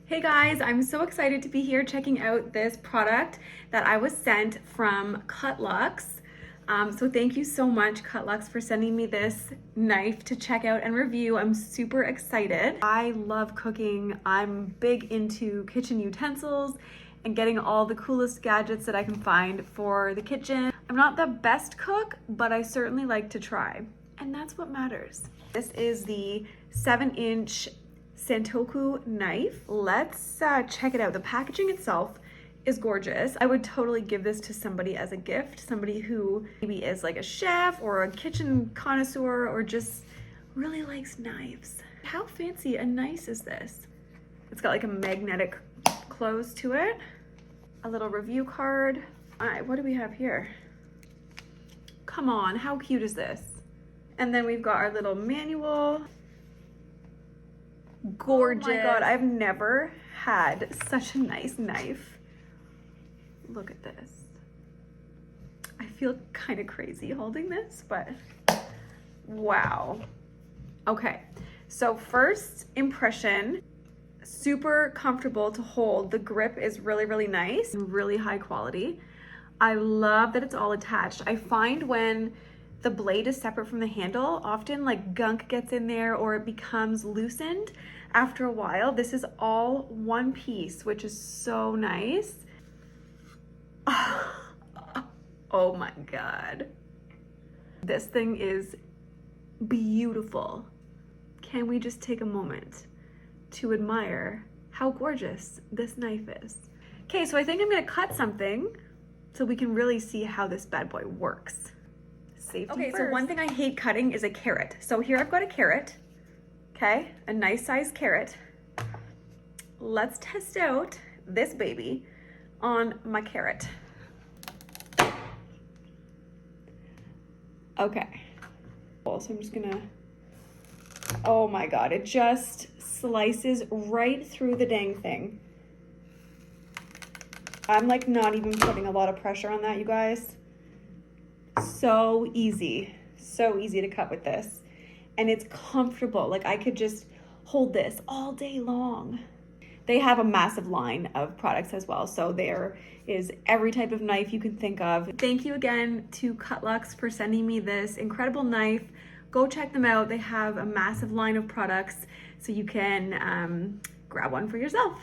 Hey guys, I'm so excited to be here checking out this product that I was sent from Cutlux. So thank you so much, Cutlux, for sending me this knife to check out and review. I'm super excited. I love cooking. I'm big into kitchen utensils and getting all the coolest gadgets that I can find for the kitchen. I'm not the best cook, but I certainly like to try, and that's what matters. This is the 7-inch Santoku knife. Let's check it out. The packaging itself is gorgeous. I would totally give this to somebody as a gift, somebody who maybe is like a chef or a kitchen connoisseur or just really likes knives. How fancy and nice is this? It's got like a magnetic close to it, a little review card. All right, what do we have here? Come on, how cute is this? And then we've got our little manual. Gorgeous. Oh my God, I've never had such a nice knife. Look at this. I feel kind of crazy holding this, but wow. Okay, so first impression, super comfortable to hold. The grip is really, really nice and really high quality. I love that it's all attached. I find when the blade is separate from the handle, often like gunk gets in there or it becomes loosened after a while. This is all one piece, which is so nice. Oh my God. This thing is beautiful. Can we just take a moment to admire how gorgeous this knife is? Okay, so I think I'm gonna cut something so we can really see how this bad boy works. Okay, so one thing I hate cutting is a carrot. So here I've got a carrot, okay? A nice sized carrot. Let's test out this baby on my carrot. Okay. So I'm just gonna, oh my God, it just slices right through the dang thing. I'm like not even putting a lot of pressure on that, you guys. So easy to cut with this, and it's comfortable. Like I could just hold this all day long. They have a massive line of products as well, so there is every type of knife you can think of. Thank you again to Cutlux for sending me this incredible knife. Go check them out. They have a massive line of products, so you can grab one for yourself.